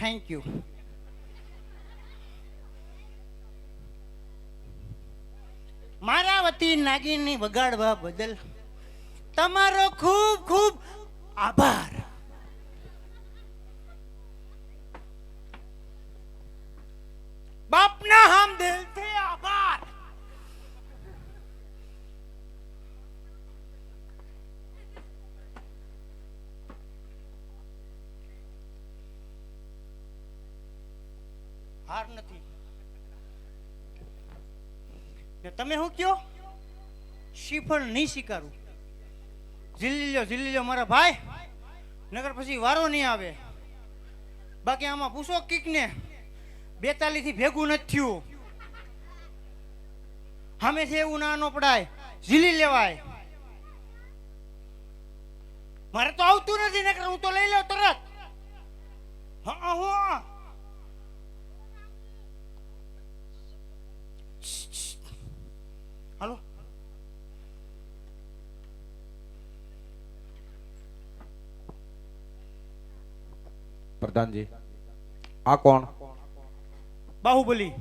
Thank you. મારા વતી નાગિનની વગાડવા બદલ તમારો ખૂબ ખૂબ આભાર. બાપના હમ દિલથી આભાર. હાર નથી ને તમે શું કયો? શ્રીફળ નહીં સ્વીકારું. ઝીલી લ્યો મારા ભાઈ, નગર પછી વારો નહીં આવે. બાકી આમાં પૂછો કીક ને 42 થી ભેગું નથી થયું. હંમેશા એવું ના નો પડાય, ઝીલી લેવાય. મારે તો આવતું નથી, નકર હું તો લઈ લઉં તરત. હા હું હાલો. પ્રધાનજી, આ કોણ? બાહુબલી.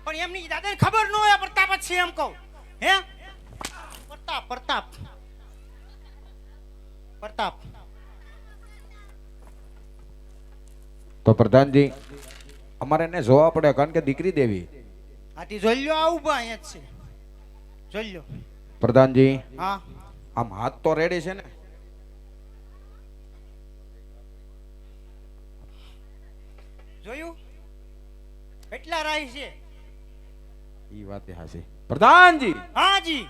પણ એમની દાદાને ખબર ન હોય પ્રતાપ જ છે એમ કહું. હે પ્રતાપ પ્રતાપ પ્રતાપ. તો પ્રધાનજી, અમારે એને જોવા પડે, કારણ કે દીકરી દેવી. આથી જોઈ લ્યો, આ ઉભા અહીંયા જ છે, જોઈ લ્યો. પ્રધાનજી, હા આમ હાથ તો રેડી છે ને? જોયું કેટલા રાહી છે. ઈ વાત હાસી. પ્રધાનજી, હા જી.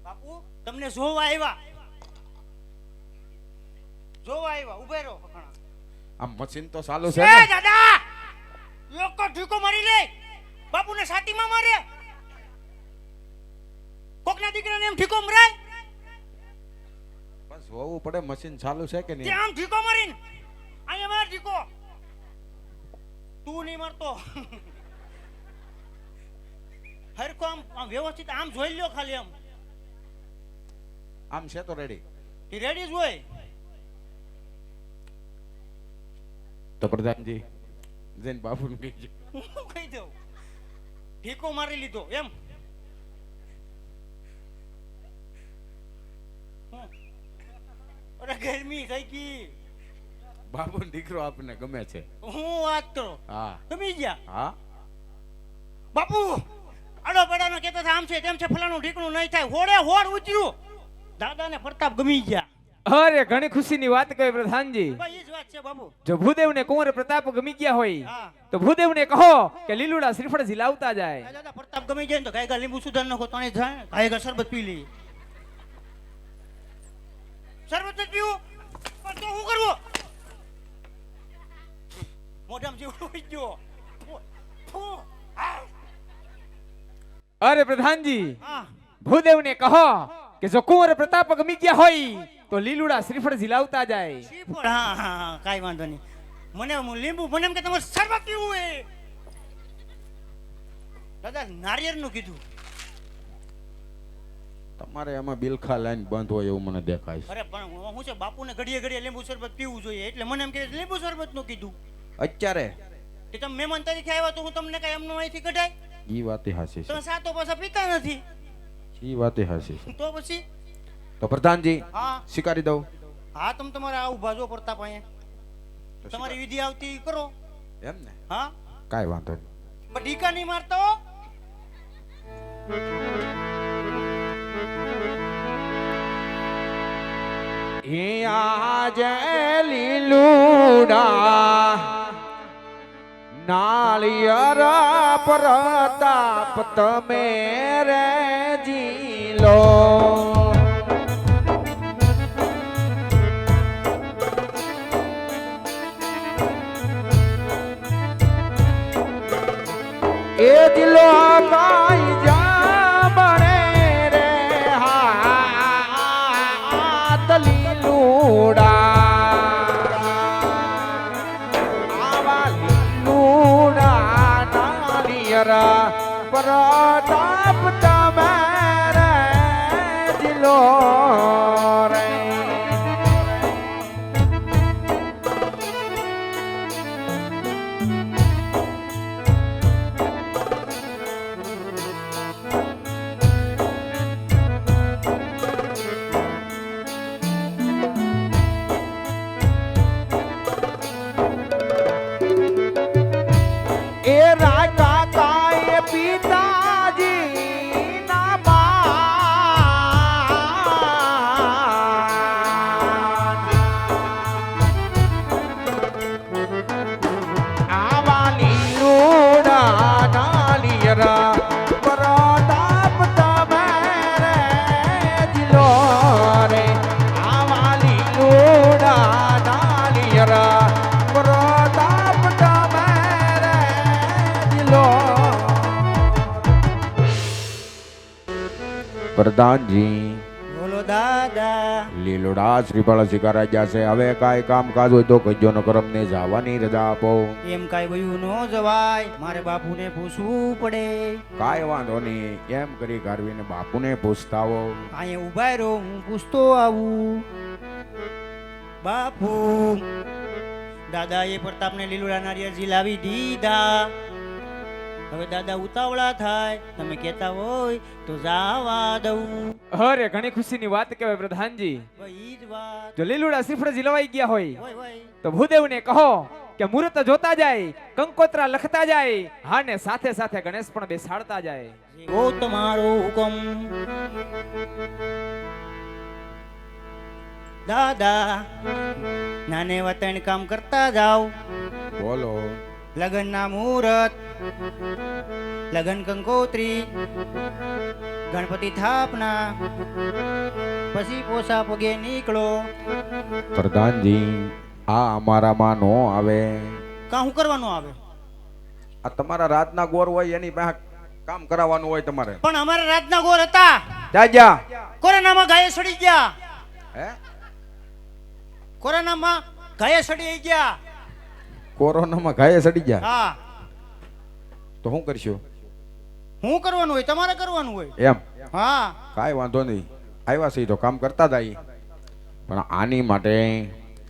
બાપુ તમને જોવા આવ્યા, જોવા આવ્યા. ઉભે રહો. આમ મશીન તો ચાલુ છે એ ને? દાદા લોકો ઢીકો મારી લે, બાપુને છાતીમાં મારે. કોકના દીકરાને એમ ઢીકો મરાય? બસ જોવું પડે મશીન ચાલુ છે કે તે નહીં. આમ ઢીકો મારીને અહીંયા માર ઢીકો. તું નહીં મારતો. હરખો આમ વ્યવસ્થિત આમ જોઈ લ્યો ખાલી. આમ છે તો રેડી? એ રેડી જ હોય. તો પ્રધાનજી જઈને બાપુને કહીજો. હું કહી દઉં ઢીકો મારી લીધો એમ. અરે ગરમી થઈ ગઈ. બાપુનો દીકરો આપણને ગમે છે. હું વાત કરો. હા ગમી ગયા. હા. બાપુ આડો પડાનો કહેતા હતા આમ છે તેમ છે, ફલાણું ઢીકણું નહીં થાય. હોડે હોડ ઉતર્યું. દાદાને પ્રતાપ ગમી ગયા. અરે ઘણી ખુશીની વાત કહી પ્રધાનજી. ભાઈ એ જ વાત છે બાપુ. જો ભૂદેવને કુંવર પ્રતાપ ગમી ગયા હોય હા તો ભૂદેવને કહો કે લીલુડા શ્રીફળ ઝીલાવતા જાય. દાદા પ્રતાપ ગમી જાય ને તો ગાયગા લીંબુ સુધાર નાખો, તણે જાય ગાયગા શરબત પી લે. શરબત જ પીવું પણ તો શું કરવું? મોઢામાં જેવું હોય ગયો. અરે પ્રધાનજી, હા ભૂદેવને કહો કે જો કુંવર પ્રતાપ ગમી ગયા હોય તો લીલુડા શ્રીફળ ઝીલાવતા જાય. શ્રીફળ. હા હા કાઈ વાંધો નહીં. મને લીંબુ મને એમ કે તમારે શરબત પીવું હોય. દાદા નારિયેળનું કીધું. તમારે એમાં બિલખા લાઈન બંધ હોય એવું મને દેખાય છે. અરે પણ હું છે બાપુને ઘડીએ ઘડીએ લીંબુ શરબત પીવું જોઈએ એટલે મને એમ કે લીંબુ શરબત નું કીધું. અત્યારે કે તમે મહેમાન તરીકે આવ્યા તો હું તમને કઈ એમનું અહીંથી કઢાય? ઈ વાતે હાસી છે. તમે સાતો પાછા પીતા નથી ઈ વાતે હાસી છે. તો પછી તો પ્રધાનજી હા સ્વીકારી દઉં? હા તમે તમારે આવું ભાજો પ્રતાપ અહીંયા તમારી વિધિ આવતી કરો એમ ને? હા કાઈ વાંધો નહીં. પણ ઢીકા નહીં મારતા હો. આજે લીલુડા નાળિયેર પ્રતાપ તમે રે જીલો. એ દિલો કાઈ જામણે રે હાથ લીલુડા. આવા લીલુડા નાળિયેર પ્રતાપ તમે રે દિલો. લીલુડા શ્રીફળ સ્વીકારાયા છે. હવે કાંઈ કામકાજ હોય તો કહેજો, નકર અમને જવાની રજા આપો. એમ કાંઈ વયું ન જવાય, મારે બાપુને પૂછવું પડે. કાંઈ વાંધો નહીં, એમ કરી ગારવીને બાપુને પૂછતા આવો. અહીંયા ઉભા રહો, હું પૂછતો આવું. બાપુ, દાદાએ પ્રતાપને લીલુડા નારિયેળ લાવી દીધા. હવે દાદા ઉતાવળા થાય, તમે કહેતા હોય તો જાવા દઉં. અરે ઘણી ખુશીની વાત કહેવાય પ્રધાનજી. ભાઈ ઈ જ વાત. જો લીલુડા શ્રીફળ ઝીલવાઈ ગયા હોય હોય હોય. તો ભૂદેવને કહો કે મુહૂર્ત જોતા જાય, કંકોત્રા લખતા જાય, હા ને સાથે સાથે ગણેશ પણ બેસાડતા જાય. જેવો તમારો હુકમ. દાદા, નાને વતન કામ કરતા જાઓ. બોલો. લગનના મુહૂર્ત, લગન કંકોત્રી, ગણપતિ થાપના, પછી પોસા પગે નીકળો. પ્રધાનજી, આ અમારામાં નો આવે. કા શું કરવાનું આવે? આ તમારા રાતના ગોર હોય એની પાસે કામ કરાવવાનું હોય તમારે. પણ અમારા રાતના ગોર હતા, જાજા. કોરોનામાં ઘાયે સડી ગયા. હે? કોરોનામાં ઘાયે સડી ગયા. કોરોનામાં ઘાયે સડી ગયા હા. તો શું કરશો? શું કરવાનું હોય? તમારે કરવાનું હોય. એમ? હા. કાંઈ વાંધો નહીં, આવ્યા છે તો કામ કરતા જાય. પણ આની માટે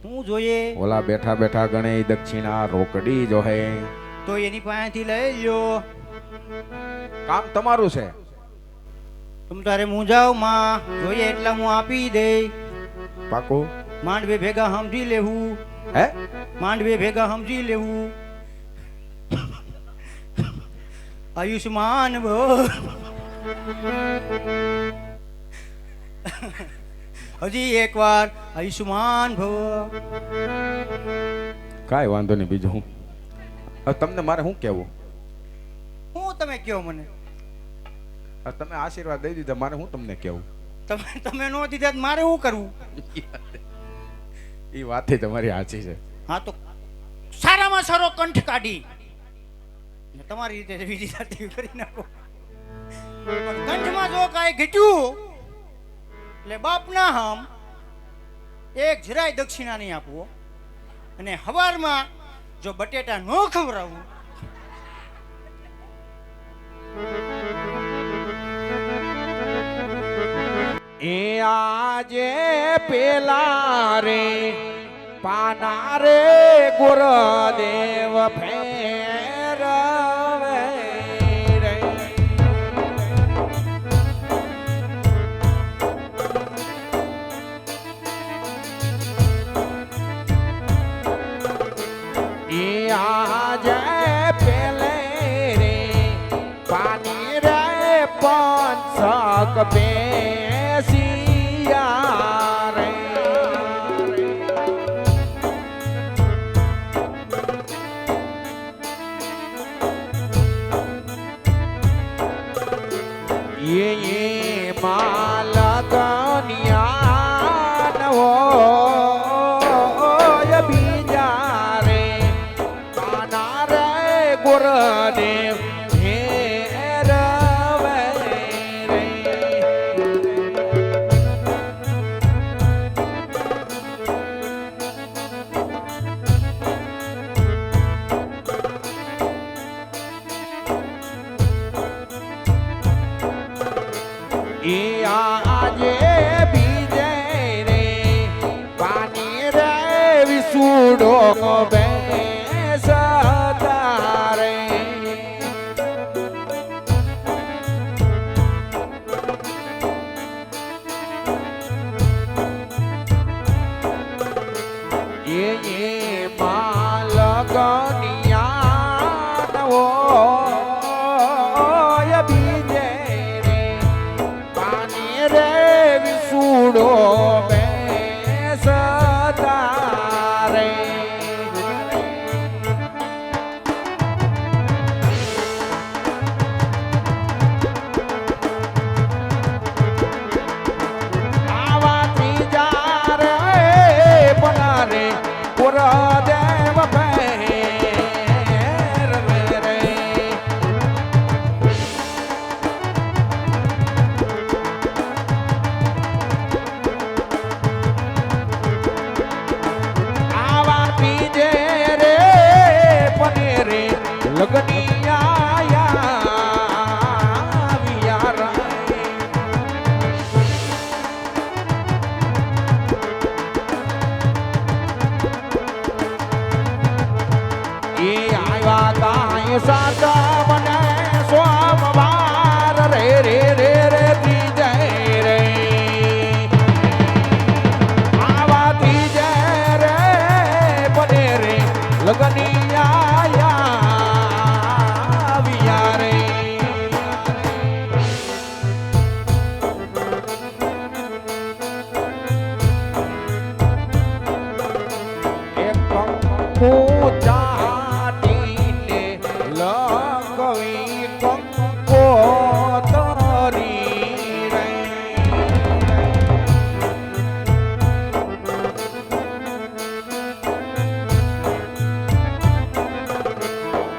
હું જોઈએ ઓલા બેઠા બેઠા ગણે દક્ષિણા રોકડી જોહે. તો એની પાસેથી લઈ લ્યો. કામ તમારું છે. તમ તારે હું જાઉં માં, જોઈએ એટલા હું આપી દે. પાકું? માંડવે ભેગા સમજી લેવું. હે? માંડવે ભેગા સમજી લેવું. આયુષ્માન ભવ. હજી એકવાર આયુષ્માન ભવ. કાંઈ વાંધો નહીં. બીજું હું હવે તમને મારે શું કહેવું? હું તમે કયો મને? હવે તમે આશીર્વાદ દઈ દીધા, મારે હું તમને કહેવું? તમે નો દીધા તો મારે શું કરવું? એ વાત તમારી સાચી છે. હા તો સારામાં સારો કંઠ કાઢી ને તમારી રીતે બીજી સાથે કરી નાખો. પણ કંઠમાં જો કાંઈ ઘટ્યું એટલે બાપના હમ એક જરાય દક્ષિણા નહીં આપવો. અને હવારમાં જો બટેટા ન ખવડાવું એ આજે પેલા રે પાના રે ગુરુદેવ ફેરવે રે. એ આજે પેલે રે પાની રે પંચક બેસિયા રે. એ માલકનિયા નવો બીજા રે પાના રે ગુરુદેવ ફેરવે રે. એ આજે બીજે રે પાણી રે વિસુડો બેસતા રે. એ માલકનિયા નવો બીજે રે પાણી રે વિસુડો બેસતા રે. આવા ત્રીજા રે પના રે ગુરુદેવ ફેરવે રે. ચાટીને લખવી કંકોતરી રે.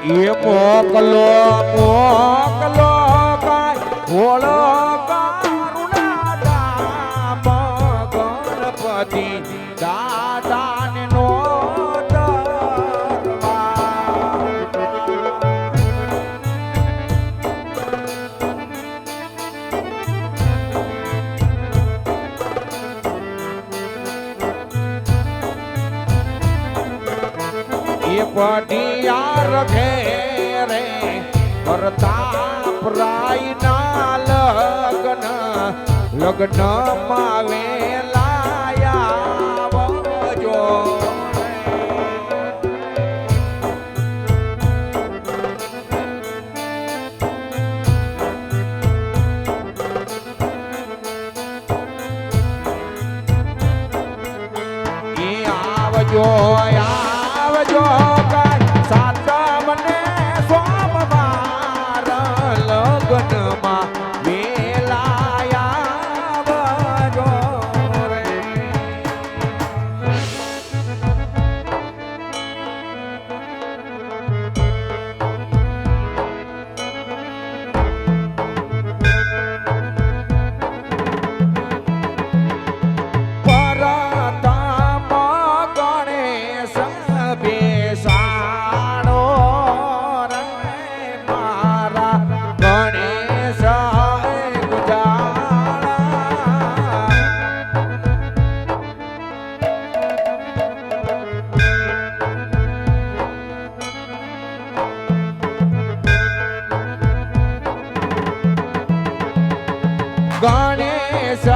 એ મોકલો મોકલો કાંઈ ભોળો કારુણા દામ ગણપતિ દાદાને નો પટિયાર ઘેરે પ્રતાપ રાય ના લગ્ન લગ્નમાં વેલાયા આવજો. આવજો આવજો કાંઈ સાતમને સોમવાર લગ્નમાં વેલાયા આવજો રે. પરતમ ગણેશ બેસાડો રે મારા ગણેશ ગુજારા. ગણેશ